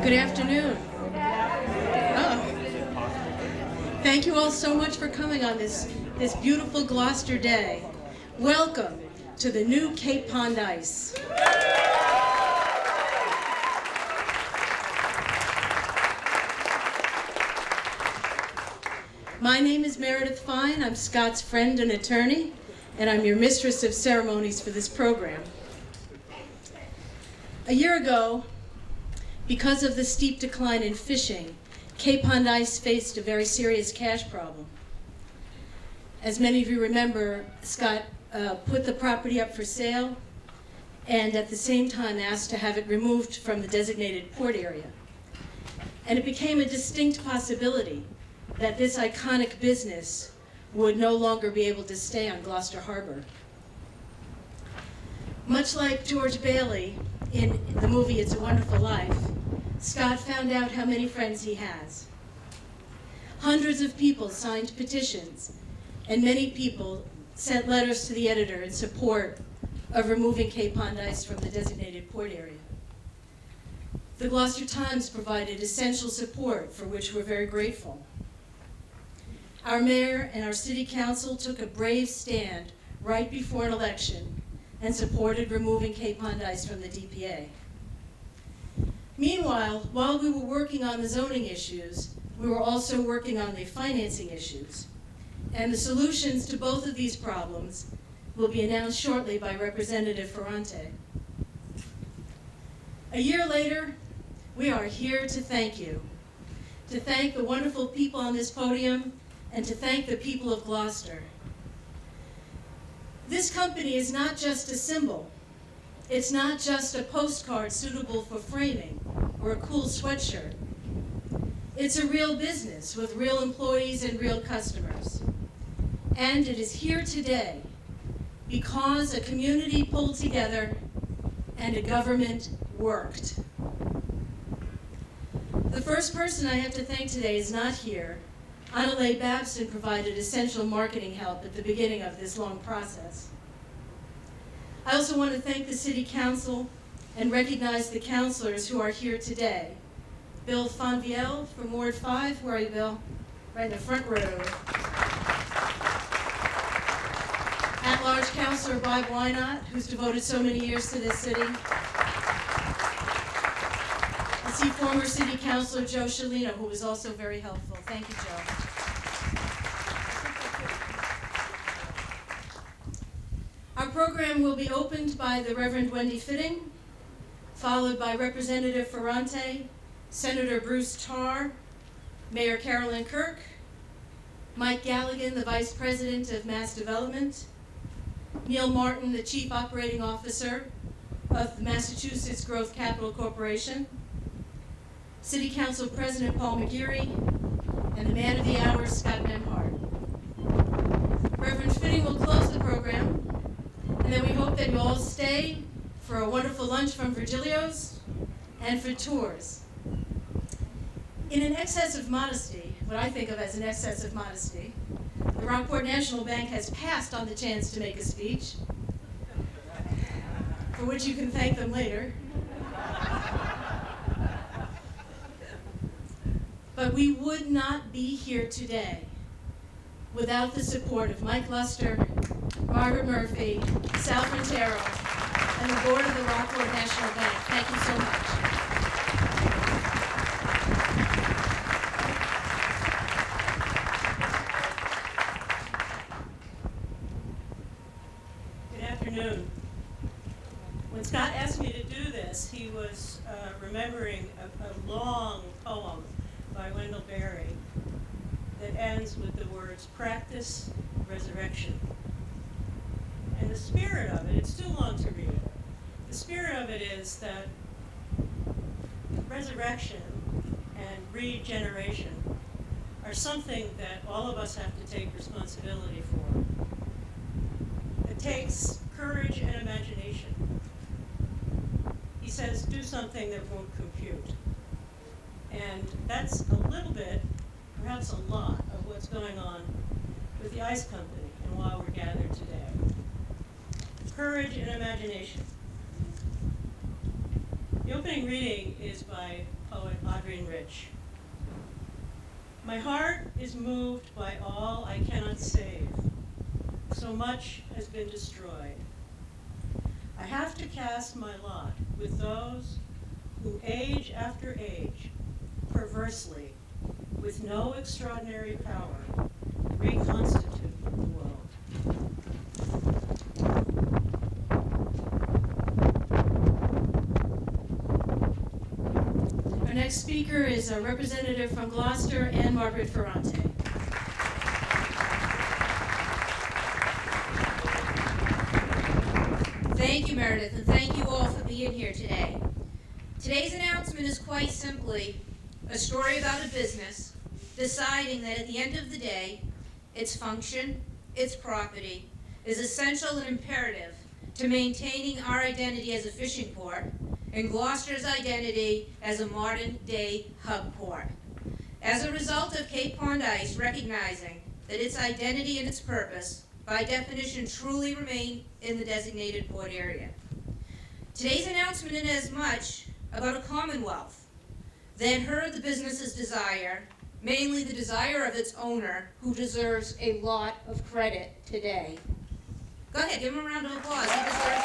Good afternoon. Oh. Thank you all so much for coming on this beautiful Gloucester day. Welcome to the new Cape Pond Ice. My name is Meredith Fine. I'm Scott's friend and attorney, and I'm your mistress of ceremonies for this program. A year ago, because of the steep decline in fishing, Cape Pond Ice faced a very serious cash problem. As many of you remember, Scott put the property up for sale and at the same time asked to have it removed from the designated port area. And it became a distinct possibility that this iconic business would no longer be able to stay on Gloucester Harbor. Much like George Bailey in the movie It's a Wonderful Life, Scott found out how many friends he has. Hundreds of people signed petitions, and many people sent letters to the editor in support of removing Cape Pond Ice from the designated port area. The Gloucester Times provided essential support, for which we're very grateful. Our mayor and our city council took a brave stand right before an election and supported removing Cape Pond Ice from the DPA. Meanwhile, while we were working on the zoning issues, we were also working on the financing issues. And the solutions to both of these problems will be announced shortly by Representative Ferrante. A year later, we are here to thank you, to thank the wonderful people on this podium, and to thank the people of Gloucester. This company is not just a symbol. It's not just a postcard suitable for framing or a cool sweatshirt. It's a real business with real employees and real customers. And it is here today because a community pulled together and a government worked. The first person I have to thank today is not here. Annalay Babson provided essential marketing help at the beginning of this long process. I also want to thank the City Council and recognize the councilors who are here today. Bill Fonvielle from Ward 5, where are you, Bill? Right in the front row. At-large Councilor Bob Wynot, who's devoted so many years to this city. I see former City Councilor Joe Scialino, who was also very helpful. Thank you, Joe. Our program will be opened by the Reverend Wendy Fitting, followed by Representative Ferrante, Senator Bruce Tarr, Mayor Carolyn Kirk, Mike Galligan, the Vice President of Mass Development, Neil Martin, the Chief Operating Officer of the Massachusetts Growth Capital Corporation, City Council President Paul McGeary, and the man of the hour, Scott Memhard. Reverend Fitting will close the program, and then we hope that you all stay for a wonderful lunch from Virgilio's and for tours. In an excess of modesty, what I think of as an excess of modesty, the Rockport National Bank has passed on the chance to make a speech, for which you can thank them later. But we would not be here today without the support of Mike Luster, Margaret Murphy, Sal Frontero, and the board of the Rockport National Bank. Thank you so much. Good afternoon. When Scott asked me to do this, he was remembering a long poem by Wendell Berry that ends with the words, practice, resurrection. And the spirit of it, it's too long to read. The spirit of it is that resurrection and regeneration are something that all of us have to take responsibility for. It takes courage and imagination. He says, do something that won't compute. And that's a little bit, perhaps a lot, of what's going on with the ice company and why we're gathered today. Courage and imagination. The opening reading is by poet Audrey Rich. My heart is moved by all I cannot save. So much has been destroyed. I have to cast my lot with those who age after age, perversely, with no extraordinary power, reconstitute the world. Our next speaker is a representative from Gloucester, Anne Margaret Ferrante. Thank you, Meredith, and thank you all for being here today. Today's announcement is quite simply a story about a business deciding that at the end of the day, its function, its property, is essential and imperative to maintaining our identity as a fishing port and Gloucester's identity as a modern-day hub port. As a result of Cape Cod Ice recognizing that its identity and its purpose, by definition, truly remain in the designated port area. Today's announcement is as much about a commonwealth than heard the business's desire, mainly the desire of its owner, who deserves a lot of credit today. Go ahead, give him a round of applause. He deserves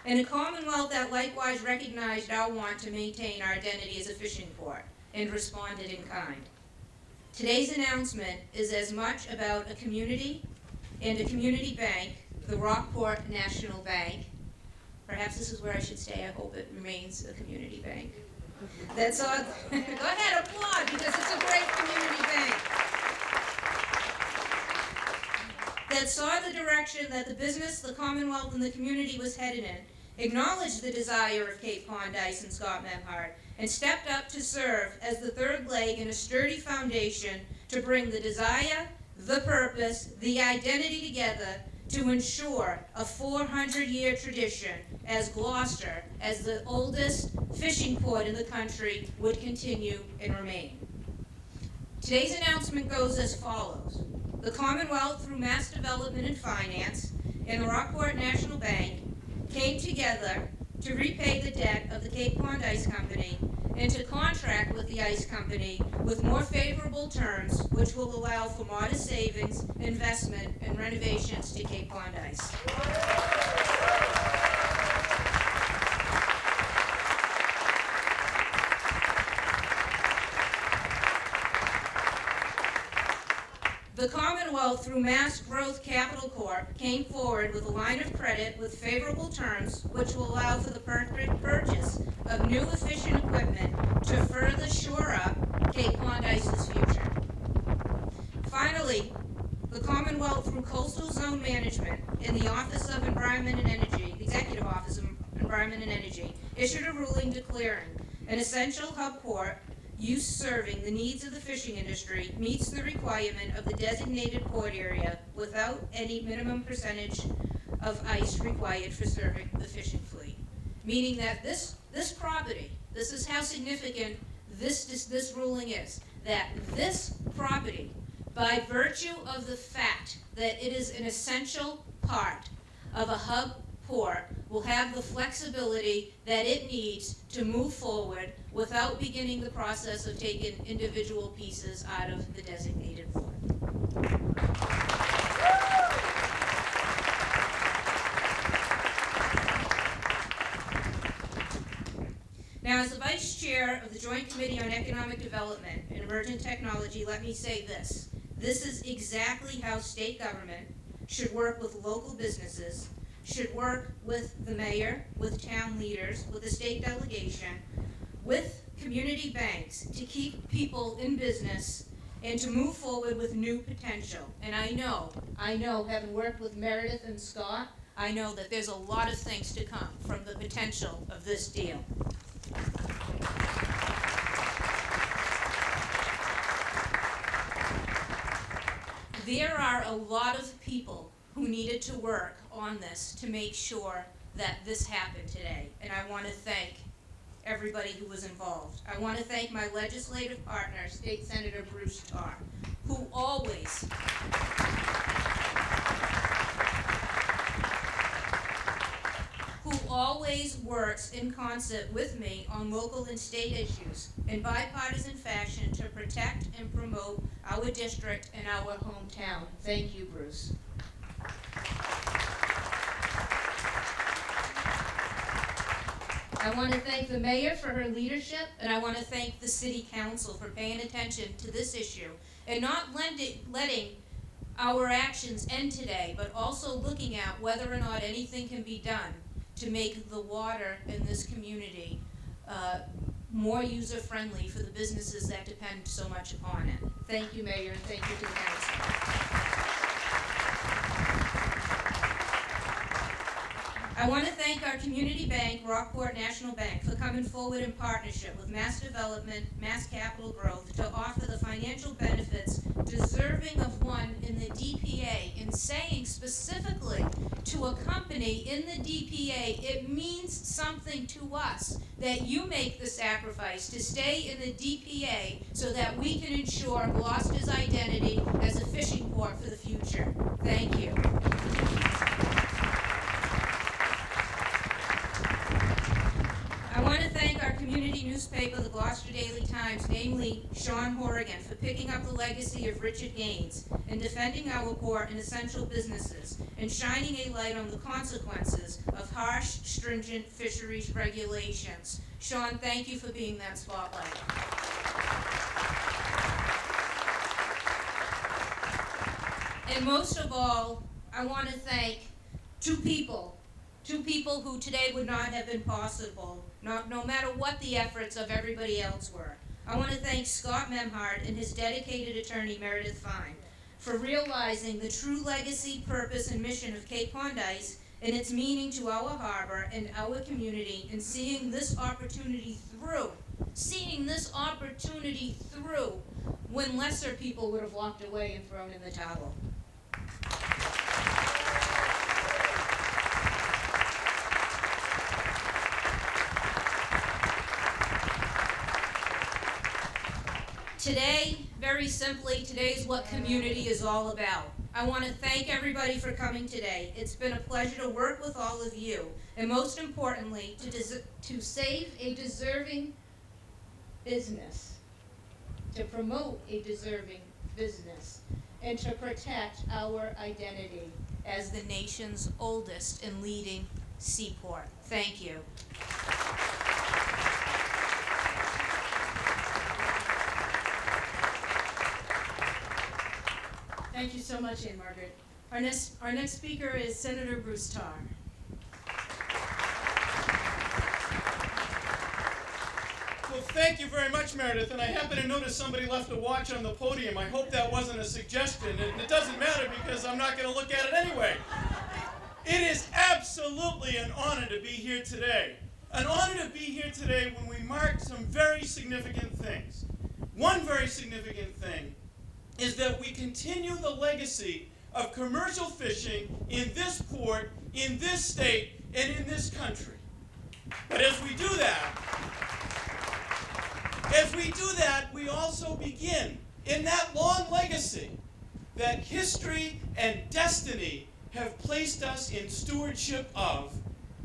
and a commonwealth that likewise recognized our want to maintain our identity as a fishing port and responded in kind. Today's announcement is as much about a community and a community bank, the Rockport National Bank. Perhaps this is where I should stay. I hope it remains a community bank. That's all. Go ahead, applaud, because it's a great community bank. That saw the direction that the business, the Commonwealth, and the community was headed in, acknowledged the desire of Cape Cod Ice and Scott Memhard, and stepped up to serve as the third leg in a sturdy foundation to bring the desire, the purpose, the identity together to ensure a 400-year tradition as Gloucester, as the oldest fishing port in the country, would continue and remain. Today's announcement goes as follows. The Commonwealth, through Mass Development and Finance, and the Rockport National Bank, came together to repay the debt of the Cape Cod Ice Company and to contract with the ice company with more favorable terms, which will allow for modest savings, investment, and renovations to Cape Cod Ice. The Commonwealth, through Mass Growth Capital Corp., came forward with a line of credit with favorable terms, which will allow for the purchase of new efficient equipment to further shore up Cape Cod Ice's future. Finally, the Commonwealth, through Coastal Zone Management in the Office of Environment and Energy, the Executive Office of Environment and Energy, issued a ruling declaring an essential hub port use serving the needs of the fishing industry meets the requirement of the designated port area without any minimum percentage of ice required for serving the fishing fleet. Meaning that this property, this is how significant this ruling is, that this property, by virtue of the fact that it is an essential part of a hub port, will have the flexibility that it needs to move forward without beginning the process of taking individual pieces out of the designated port. Now, as the Vice Chair of the Joint Committee on Economic Development and Emerging Technology, let me say this. This is exactly how state government should work with local businesses, should work with the mayor, with town leaders, with the state delegation, with community banks to keep people in business and to move forward with new potential. And I know, having worked with Meredith and Scott, I know that there's a lot of things to come from the potential of this deal. There are a lot of people who needed to work on this to make sure that this happened today. And I want to thank everybody who was involved. I want to thank my legislative partner, State Senator Bruce Tarr, who always always works in concert with me on local and state issues in bipartisan fashion to protect and promote our district and our hometown. Thank you, Bruce. I want to thank the mayor for her leadership, and I want to thank the city council for paying attention to this issue and not letting our actions end today, but also looking at whether or not anything can be done to make the water in this community more user-friendly for the businesses that depend so much upon it. Thank you, Mayor, and thank you to the council. I want to thank our community bank, Rockport National Bank, for coming forward in partnership with Mass Development, Mass Capital Growth to offer the financial benefits deserving of one in the DPA, and saying specifically to a company in the DPA, it means something to us that you make the sacrifice to stay in the DPA so that we can ensure Gloucester's identity as a fishing port for the future. Thank you. I want to thank our community newspaper, the Gloucester Daily Times, namely Sean Horrigan, for picking up the legacy of Richard Gaines and defending our port and essential businesses and shining a light on the consequences of harsh, stringent fisheries regulations. Sean, thank you for being that spotlight. And most of all, I want to thank two people who today would not have been possible, no matter what the efforts of everybody else were. I want to thank Scott Memhard and his dedicated attorney, Meredith Fine, for realizing the true legacy, purpose, and mission of Cape Hondice and its meaning to our harbor and our community, and seeing this opportunity through when lesser people would have walked away and thrown in the towel. Today, very simply, today is what community is all about. I want to thank everybody for coming today. It's been a pleasure to work with all of you, and most importantly, to save a deserving business, to promote a deserving business, and to protect our identity as the nation's oldest and leading seaport. Thank you. Thank you so much, Ann Margaret. Our next speaker is Senator Bruce Tarr. Well, thank you very much, Meredith. And I happen to notice somebody left a watch on the podium. I hope that wasn't a suggestion. And it doesn't matter because I'm not going to look at it anyway. It is absolutely an honor to be here today. An honor to be here today when we mark some very significant things. One very significant thing is that we continue the legacy of commercial fishing in this port, in this state, and in this country. But as we do that, we also begin in that long legacy that history and destiny have placed us in stewardship of,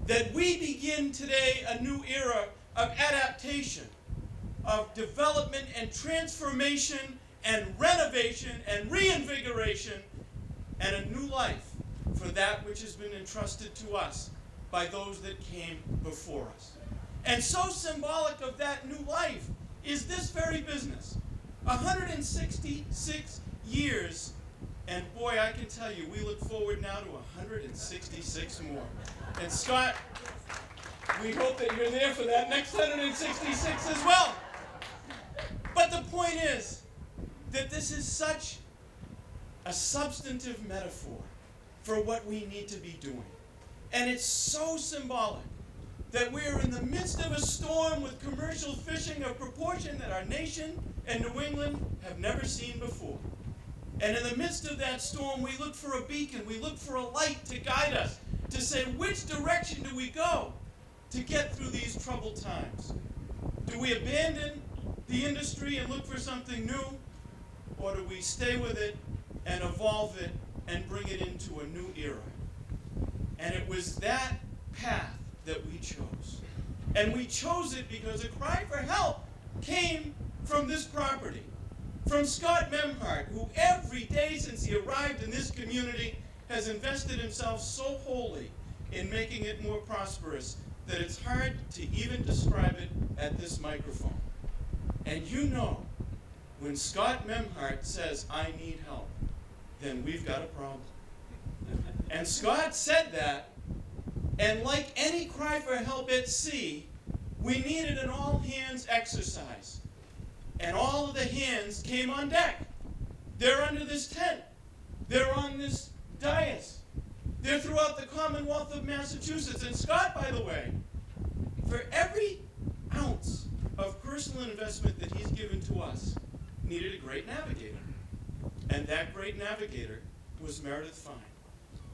that we begin today a new era of adaptation, of development and transformation and renovation and reinvigoration, and a new life for that which has been entrusted to us by those that came before us. And so symbolic of that new life is this very business. 166 years, and boy, I can tell you, we look forward now to 166 more. And Scott, we hope that you're there for that next 166 as well. But the point is that this is such a substantive metaphor for what we need to be doing. And it's so symbolic that we're in the midst of a storm with commercial fishing of proportion that our nation and New England have never seen before. And in the midst of that storm, we look for a beacon, we look for a light to guide us, to say, which direction do we go to get through these troubled times? Do we abandon the industry and look for something new? Or do we stay with it and evolve it and bring it into a new era? And it was that path that we chose. And we chose it because a cry for help came from this property, from Scott Memhart, who every day since he arrived in this community has invested himself so wholly in making it more prosperous that it's hard to even describe it at this microphone. And you know, when Scott Memhart says, "I need help," then we've got a problem. And Scott said that, and like any cry for help at sea, we needed an all-hands exercise. And all of the hands came on deck. They're under this tent. They're on this dais. They're throughout the Commonwealth of Massachusetts. And Scott, by the way, for every ounce of personal investment that he's given to us, needed a great navigator. And that great navigator was Meredith Fine.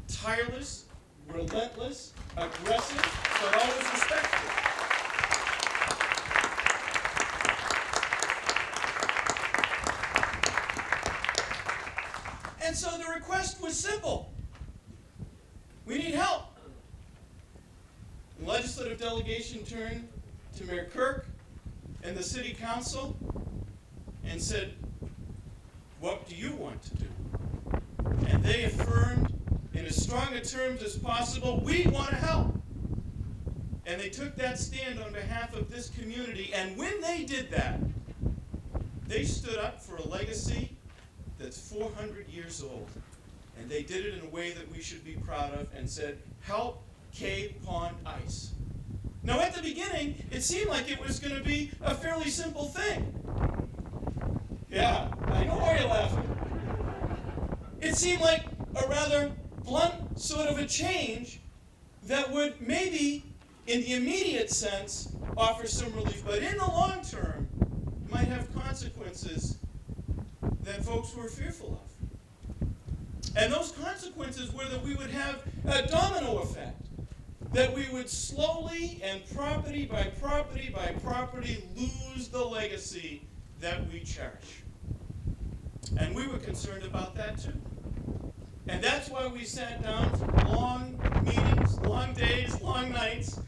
Tireless, relentless, aggressive, but always respectful. And so the request was simple. We need help. The legislative delegation turned to Mayor Kirk and the city council and said, "What do you want to do?" And they affirmed in as strong a terms as possible, "We want to help." And they took that stand on behalf of this community. And when they did that, they stood up for a legacy that's 400 years old. And they did it in a way that we should be proud of and said, "Help Cape Pond Ice." Now at the beginning, it seemed like it was going to be a fairly simple thing. Yeah, I know why you're laughing. It seemed like a rather blunt sort of a change that would maybe, in the immediate sense, offer some relief, but in the long term, might have consequences that folks were fearful of. And those consequences were that we would have a domino effect, that we would slowly and property by property by property lose the legacy that we cherish. And we were concerned about that too. And that's why we sat down for long meetings, long days, long nights,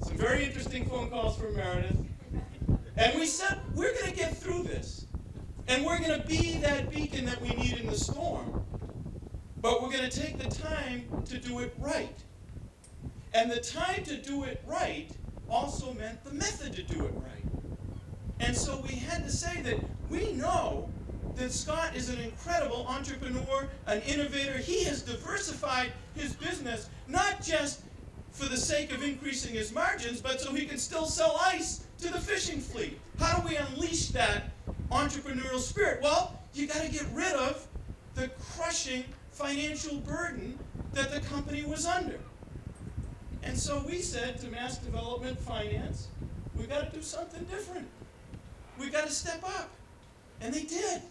some very interesting phone calls from Meredith. And we said, we're going to get through this. And we're going to be that beacon that we need in the storm. But we're going to take the time to do it right. And the time to do it right also meant the method to do it right. And so we had to say that we know that Scott is an incredible entrepreneur, an innovator. He has diversified his business, not just for the sake of increasing his margins, but so he can still sell ice to the fishing fleet. How do we unleash that entrepreneurial spirit? Well, you got to get rid of the crushing financial burden that the company was under. And so we said to Mass Development Finance, we've got to do something different. We've got to step up. And they did.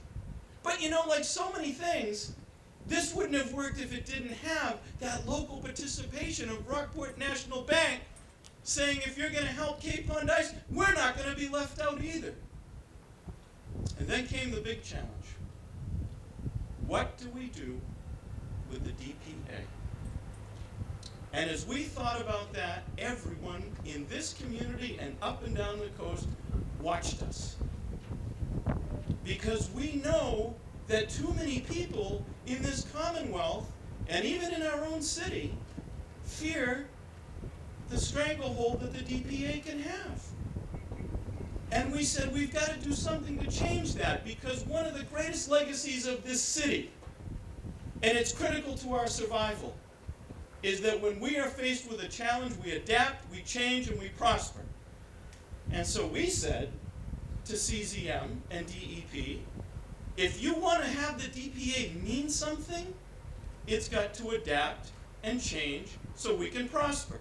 But you know, like so many things, this wouldn't have worked if it didn't have that local participation of Rockport National Bank saying, if you're going to help Cape Pond Ice, we're not going to be left out either. And then came the big challenge. What do we do with the DPA? And as we thought about that, everyone in this community and up and down the coast watched us. Because we know that too many people in this Commonwealth, and even in our own city, fear the stranglehold that the DPA can have. And we said we've got to do something to change that, because one of the greatest legacies of this city, and it's critical to our survival, is that when we are faced with a challenge, we adapt, we change, and we prosper. And so we said to CZM and DEP, if you want to have the DPA mean something, it's got to adapt and change so we can prosper.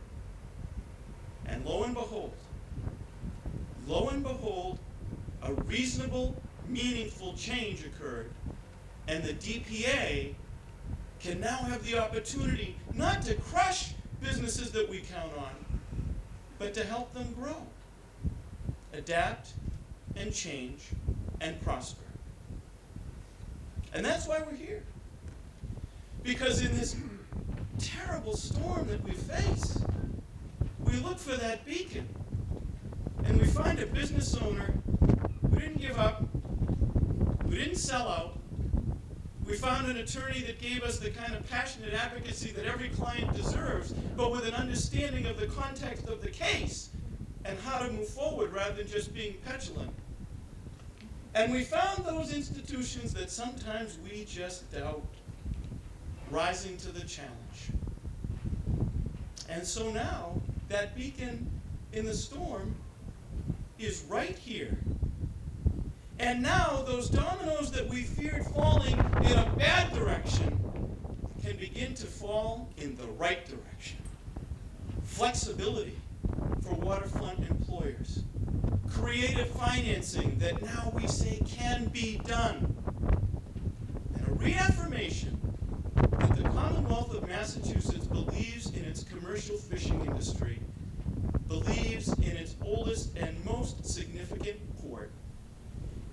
And lo and behold, a reasonable, meaningful change occurred, and the DPA can now have the opportunity not to crush businesses that we count on, but to help them grow, adapt, and change, and prosper. And that's why we're here. Because in this terrible storm that we face, we we look for that beacon, and we find a business owner who didn't give up, who didn't sell out. We found an attorney that gave us the kind of passionate advocacy that every client deserves, but with an understanding of the context of the case and how to move forward rather than just being petulant. And we found those institutions that sometimes we just doubt rising to the challenge. And so now, that beacon in the storm is right here. And now, those dominoes that we feared falling in a bad direction can begin to fall in the right direction. Flexibility for waterfront employers. Creative financing that now we say can be done. And a reaffirmation that the Commonwealth of Massachusetts believes in its commercial fishing industry, believes in its oldest and most significant port,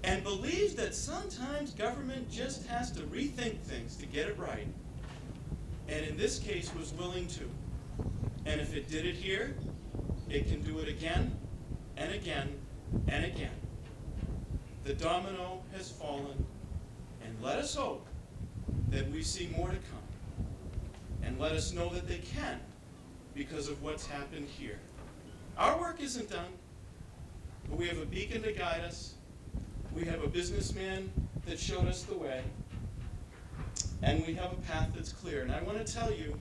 and believes that sometimes government just has to rethink things to get it right, and in this case was willing to. And if it did it here, it can do it again and again and again. The domino has fallen, and let us hope that we see more to come. And let us know that they can because of what's happened here. Our work isn't done, but we have a beacon to guide us. We have a businessman that showed us the way. And we have a path that's clear. And I want to tell you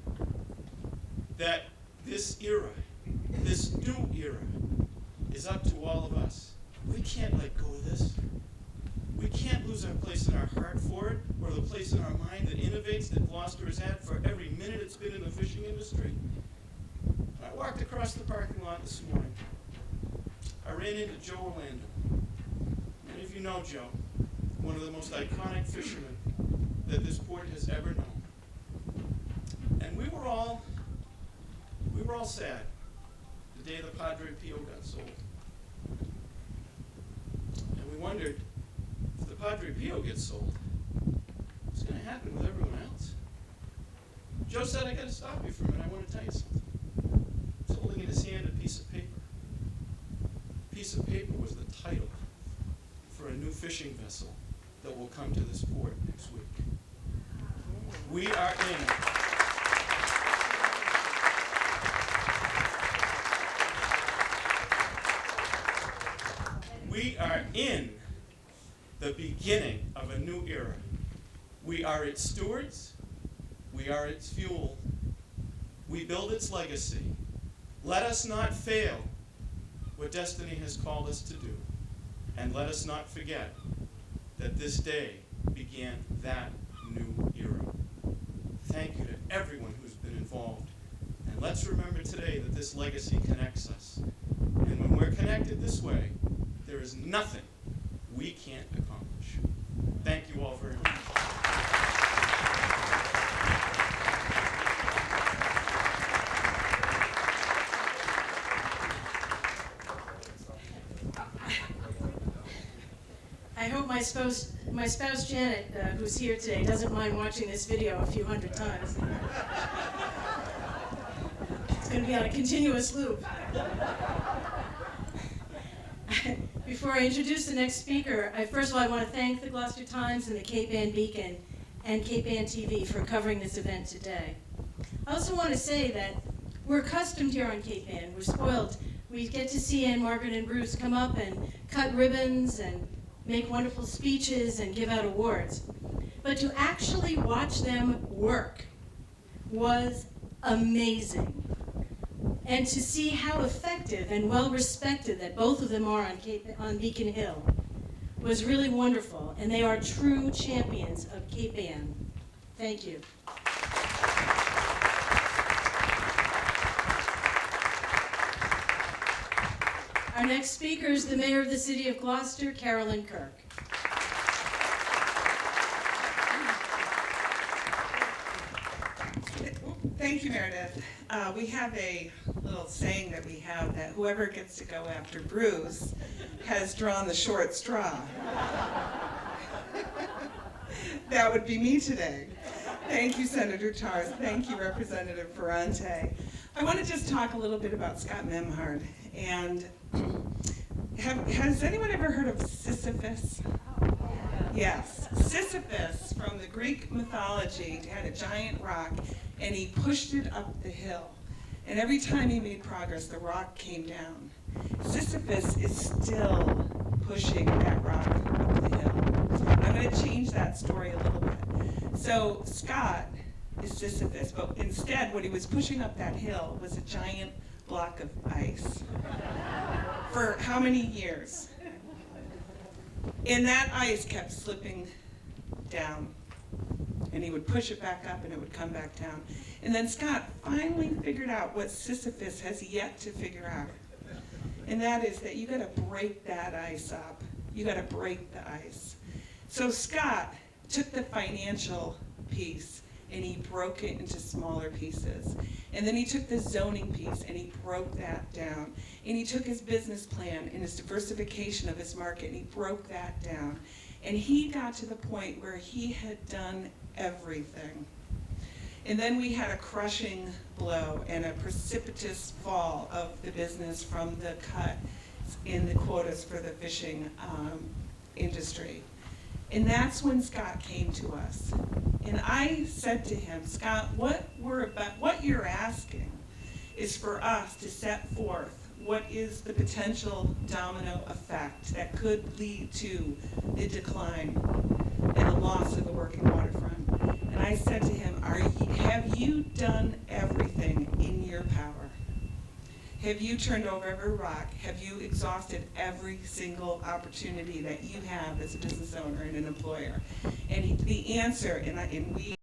that this era, this new era, is up to all of us. We can't let go of this. We can't lose our place in our heart for it, or the place in our mind that innovates, that Gloucester has had for every minute it's been in the fishing industry. I walked across the parking lot this morning. I ran into Joe Orlando. Many of you know Joe, one of the most iconic fishermen that this port has ever known. And we were all sad the day the Padre Pio got sold. And we wondered, if the Padre Pio gets sold, what's going to happen with everyone else? Joe said, I got to stop you for a minute. I want to tell you something. He was holding in his hand a piece of paper. The piece of paper was the title for a new fishing vessel that will come to this port next week. We are in. We are in the beginning of a new era. We are its stewards. We are its fuel. We build its legacy. Let us not fail what destiny has called us to do. And let us not forget that this day began that new era. Thank you to everyone who's been involved. And let's remember today that this legacy connects us. And when we're connected this way, there is nothing we can't accomplish. Thank you all very much. I hope my spouse Janet, who's here today, doesn't mind watching this video a few hundred times. It's going to be on a continuous loop. Before I introduce the next speaker, first of all, I want to thank the Gloucester Times and the Cape Ann Beacon and Cape Ann TV for covering this event today. I also want to say that we're accustomed here on Cape Ann. We're spoiled. We get to see Ann, Margaret, and Bruce come up and cut ribbons and make wonderful speeches and give out awards. But to actually watch them work was amazing. And to see how effective and well respected that both of them are on Beacon Hill was really wonderful. And they are true champions of Cape Ann. Thank you. Our next speaker is the Mayor of the City of Gloucester, Carolyn Kirk. Thank you, Meredith. We have a little saying that we have that whoever gets to go after Bruce has drawn the short straw. That would be me today. Thank you, Senator Tars. Thank you, Representative Ferrante. I want to just talk a little bit about Scott Memhard. And has anyone ever heard of Sisyphus? Yes, Sisyphus from the Greek mythology had a giant rock, and he pushed it up the hill. And every time he made progress, the rock came down. Sisyphus is still pushing that rock up the hill. I'm going to change that story a little bit. So Scott is Sisyphus, but instead what he was pushing up that hill was a giant block of ice. For how many years? And that ice kept slipping down. And he would push it back up and it would come back down. And then Scott finally figured out what Sisyphus has yet to figure out. And that is that you gotta break that ice up. You gotta break the ice. So Scott took the financial piece and he broke it into smaller pieces. And then he took the zoning piece and he broke that down. And he took his business plan and his diversification of his market and he broke that down. And he got to the point where he had done everything. And then we had a crushing blow and a precipitous fall of the business from the cut in the quotas for the fishing industry. And that's when Scott came to us. And I said to him, Scott, what you're asking is for us to set forth what is the potential domino effect that could lead to the decline and the loss of the working waterfront. And I said to him, have you done everything in your power? Have you turned over every rock? Have you exhausted every single opportunity that you have as a business owner and an employer? And the answer, and we